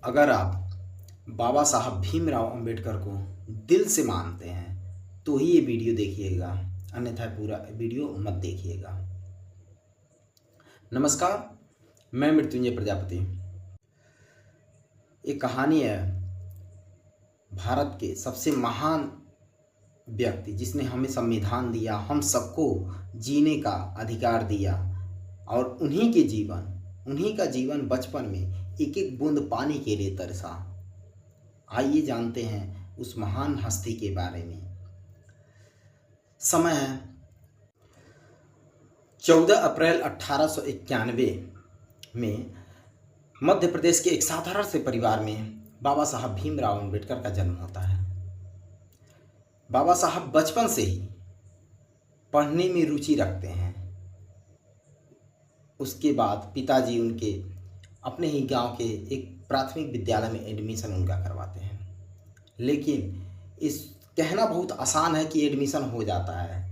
अगर आप बाबा साहब भीमराव अंबेडकर को दिल से मानते हैं तो ही ये वीडियो देखिएगा, अन्यथा पूरा वीडियो मत देखिएगा। नमस्कार, मैं मृत्युंजय प्रजापति। एक कहानी है भारत के सबसे महान व्यक्ति जिसने हमें संविधान दिया, हम सबको जीने का अधिकार दिया, और उन्हीं का जीवन बचपन में एक एक बूंद पानी के लिए तरसा। आइए जानते हैं उस महान हस्ती के बारे में। समय है 14 अप्रैल 1891 में मध्य प्रदेश के एक साधारण से परिवार में बाबा साहब भीमराव अंबेडकर का जन्म होता है। बाबा साहब बचपन से ही पढ़ने में रुचि रखते हैं। उसके बाद पिताजी उनके अपने ही गांव के एक प्राथमिक विद्यालय में एडमिशन उनका करवाते हैं। लेकिन इस कहना बहुत आसान है कि एडमिशन हो जाता है,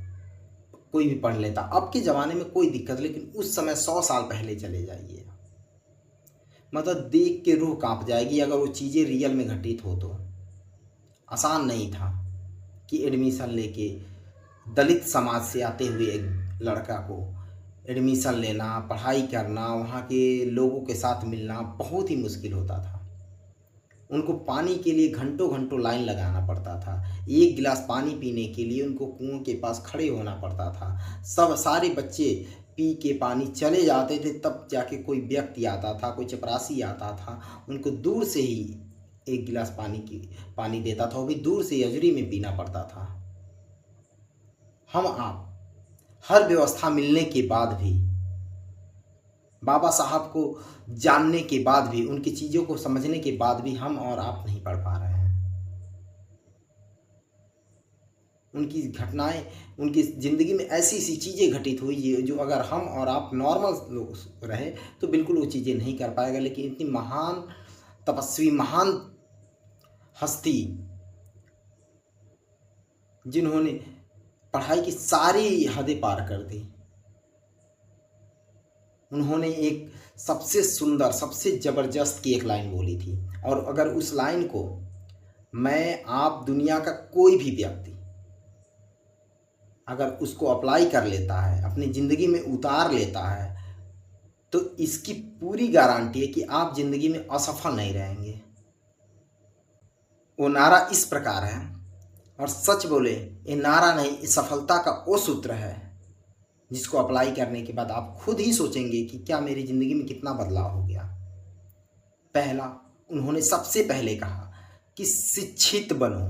कोई भी पढ़ लेता। अब के ज़माने में कोई दिक्कत, लेकिन उस समय 100 साल पहले चले जाइए, मतलब देख के रूह कांप जाएगी अगर वो चीज़ें रियल में घटित हो तो। आसान नहीं था कि एडमिशन लेके दलित समाज से आते हुए एक लड़का को एडमिशन लेना, पढ़ाई करना, वहाँ के लोगों के साथ मिलना बहुत ही मुश्किल होता था। उनको पानी के लिए घंटों घंटों लाइन लगाना पड़ता था। एक गिलास पानी पीने के लिए उनको कुओं के पास खड़े होना पड़ता था। सारे बच्चे पी के पानी चले जाते थे, तब जाके कोई व्यक्ति आता था, कोई चपरासी आता था, उनको दूर से ही एक गिलास पानी देता था। वो भी दूर से अजरी में पीना पड़ता था। हम आप हर व्यवस्था मिलने के बाद भी, बाबा साहब को जानने के बाद भी, उनकी चीज़ों को समझने के बाद भी हम और आप नहीं पढ़ पा रहे हैं। उनकी घटनाएं, उनकी ज़िंदगी में ऐसी ऐसी चीज़ें घटित हुई जो अगर हम और आप नॉर्मल लोग रहे तो बिल्कुल वो चीज़ें नहीं कर पाएगा। लेकिन इतनी महान तपस्वी, महान हस्ती, जिन्होंने पढ़ाई की सारी हदें पार कर दी, उन्होंने एक सबसे सुंदर, सबसे ज़बरदस्त की एक लाइन बोली थी। और अगर उस लाइन को मैं, आप, दुनिया का कोई भी व्यक्ति अगर उसको अप्लाई कर लेता है, अपनी ज़िंदगी में उतार लेता है, तो इसकी पूरी गारंटी है कि आप ज़िंदगी में असफल नहीं रहेंगे। वो नारा इस प्रकार है, और सच बोले ये नारा नहीं, ये सफलता का वो सूत्र है जिसको अप्लाई करने के बाद आप खुद ही सोचेंगे कि क्या मेरी ज़िंदगी में कितना बदलाव हो गया। पहला, उन्होंने सबसे पहले कहा कि शिक्षित बनो,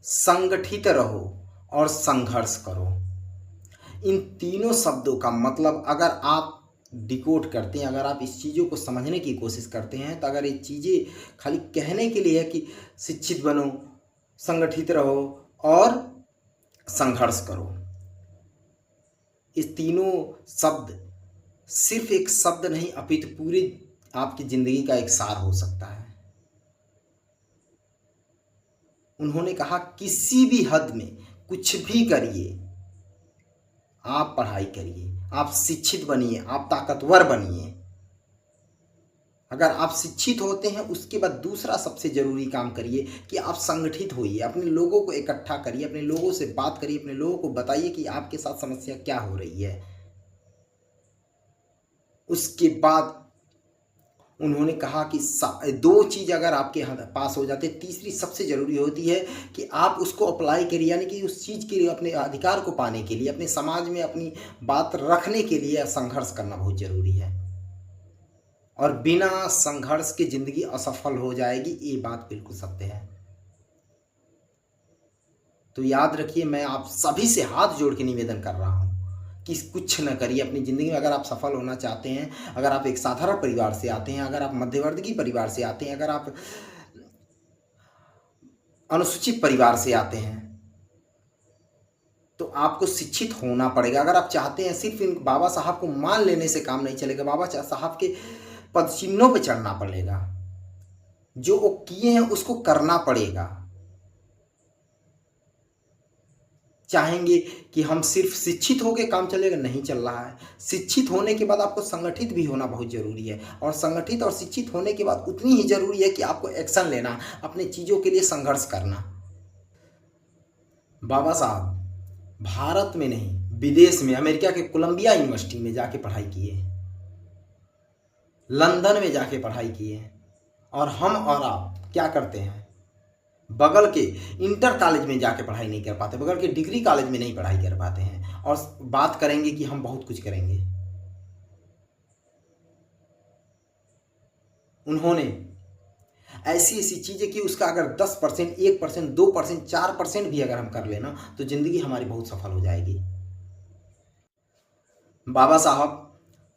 संगठित रहो और संघर्ष करो। इन तीनों शब्दों का मतलब अगर आप डिकोड करते हैं, अगर आप इस चीज़ों को समझने की कोशिश करते हैं, तो अगर ये चीज़ें खाली कहने के लिए है कि शिक्षित बनो, संगठित रहो और संघर्ष करो, इस तीनों शब्द सिर्फ एक शब्द नहीं अपितु पूरी आपकी ज़िंदगी का एक सार हो सकता है। उन्होंने कहा किसी भी हद में कुछ भी करिए, आप पढ़ाई करिए, आप शिक्षित बनिए, आप ताकतवर बनिए। अगर आप शिक्षित होते हैं, उसके बाद दूसरा सबसे ज़रूरी काम करिए कि आप संगठित होइए, अपने लोगों को इकट्ठा करिए, अपने लोगों से बात करिए, अपने लोगों को बताइए कि आपके साथ समस्या क्या हो रही है। उसके बाद उन्होंने कहा कि दो चीज़ अगर आपके पास हो जाते, तीसरी सबसे ज़रूरी होती है कि आप उसको अप्लाई करिए, यानी कि उस चीज़ के लिए, अपने अधिकार को पाने के लिए, अपने समाज में अपनी बात रखने के लिए संघर्ष करना बहुत ज़रूरी है। और बिना संघर्ष के ज़िंदगी असफल हो जाएगी, ये बात बिल्कुल सत्य है। तो याद रखिए, मैं आप सभी से हाथ जोड़ के निवेदन कर रहा हूँ कि कुछ न करिए अपनी ज़िंदगी में। अगर आप सफल होना चाहते हैं, अगर आप एक साधारण परिवार से आते हैं, अगर आप मध्यवर्गीय परिवार से आते हैं, अगर आप अनुसूचित परिवार से आते हैं, तो आपको शिक्षित होना पड़ेगा। अगर आप चाहते हैं, सिर्फ इन बाबा साहब को मान लेने से काम नहीं चलेगा, बाबा साहब के पद चिन्हों पर चढ़ना पड़ेगा, जो वो किए हैं उसको करना पड़ेगा। चाहेंगे कि हम सिर्फ शिक्षित होकर काम चलेगा, नहीं चल रहा है। शिक्षित होने के बाद आपको संगठित भी होना बहुत ज़रूरी है, और संगठित और शिक्षित होने के बाद उतनी ही ज़रूरी है कि आपको एक्शन लेना, अपने चीज़ों के लिए संघर्ष करना। बाबा साहब भारत में नहीं, विदेश में, अमेरिका के कोलंबिया यूनिवर्सिटी में जाके पढ़ाई किए, लंदन में जाके पढ़ाई किए, और हम और आप क्या करते हैं, बगल के इंटर कॉलेज में जाके पढ़ाई नहीं कर पाते, बगल के डिग्री कॉलेज में नहीं पढ़ाई कर पाते हैं, और बात करेंगे कि हम बहुत कुछ करेंगे। उन्होंने ऐसी ऐसी चीज़ें की, उसका अगर 10%, 1%, 2%, 4% भी अगर हम कर लेना तो ज़िंदगी हमारी बहुत सफल हो जाएगी। बाबा साहब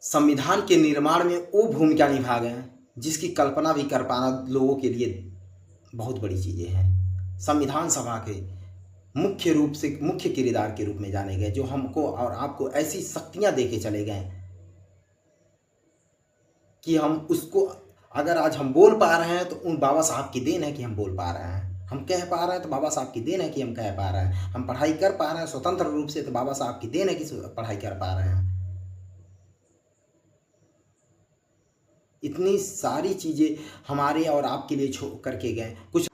संविधान के निर्माण में वो भूमिका निभा गए जिसकी कल्पना भी कर पाना लोगों के लिए बहुत बड़ी चीज़ें हैं। संविधान सभा के मुख्य रूप से मुख्य किरदार के रूप में जाने गए, जो हमको और आपको ऐसी शक्तियां दे के चले गए कि हम उसको, अगर आज हम बोल पा रहे हैं तो उन बाबा साहब की देन है कि हम बोल पा रहे हैं, हम कह पा रहे हैं तो बाबा साहब की देन है कि हम कह पा रहे हैं, हम पढ़ाई कर पा रहे हैं स्वतंत्र रूप से तो बाबा साहब की देन है कि पढ़ाई कर पा रहे हैं। इतनी सारी चीज़ें हमारे और आपके लिए छोड़ करके गए। कुछ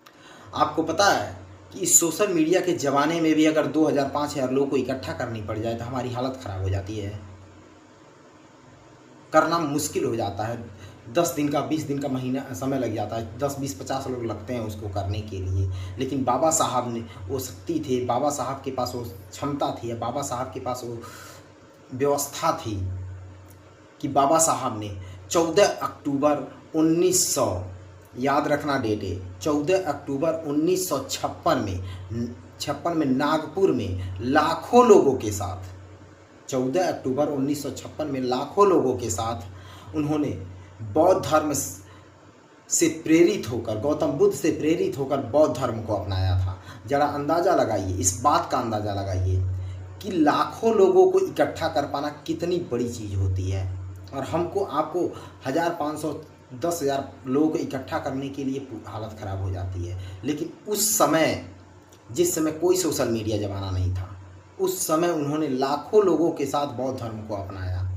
आपको पता है कि इस सोशल मीडिया के ज़माने में भी अगर 2000-5000 लोगों को इकट्ठा करनी पड़ जाए तो हमारी हालत ख़राब हो जाती है, करना मुश्किल हो जाता है। 10 दिन का 20 दिन का महीना समय लग जाता है, 10, 20, 50 लोग लगते हैं उसको करने के लिए। लेकिन बाबा साहब ने वो शक्ति थे, बाबा साहब के पास वो क्षमता थी, बाबा साहब के पास वो व्यवस्था थी कि बाबा साहब ने 14 अक्टूबर 1900, याद रखना डेट है, 14 अक्टूबर 1956 में नागपुर में लाखों लोगों के साथ, 14 अक्टूबर 1956 में लाखों लोगों के साथ उन्होंने बौद्ध धर्म से प्रेरित होकर, गौतम बुद्ध से प्रेरित होकर बौद्ध धर्म को अपनाया था। जरा अंदाज़ा लगाइए, इस बात का अंदाज़ा लगाइए कि लाखों लोगों को इकट्ठा कर पाना कितनी बड़ी चीज़ होती है। और हमको आपको 1000, 500, 10,000 लोगों को इकट्ठा करने के लिए हालत ख़राब हो जाती है। लेकिन उस समय, जिस समय कोई सोशल मीडिया ज़माना नहीं था, उस समय उन्होंने लाखों लोगों के साथ बौद्ध धर्म को अपनाया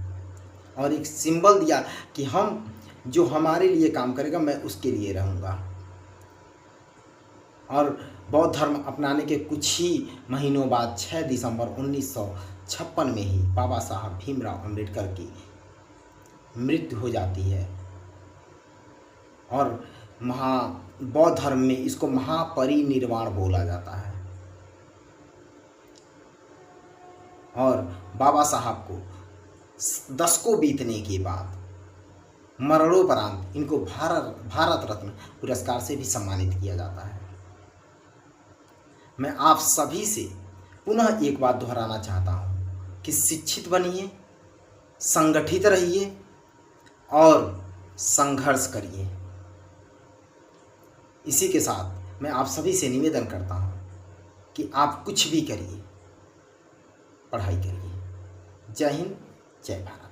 और एक सिंबल दिया कि हम, जो हमारे लिए काम करेगा मैं उसके लिए रहूँगा। और बौद्ध धर्म अपनाने के कुछ ही महीनों बाद 6 दिसंबर 1956 में ही बाबा साहब भीमराव अंबेडकर की मृत्यु हो जाती है। और बौद्ध धर्म में इसको महापरिनिर्वाण बोला जाता है। और बाबा साहब को दशकों बीतने के बाद, मरणोपरांत इनको भारत रत्न पुरस्कार से भी सम्मानित किया जाता है। मैं आप सभी से पुनः एक बात दोहराना चाहता हूँ कि शिक्षित बनिए, संगठित रहिए और संघर्ष करिए। इसी के साथ मैं आप सभी से निवेदन करता हूँ कि आप कुछ भी करिए, पढ़ाई करिए। जय हिंद, जय भारत।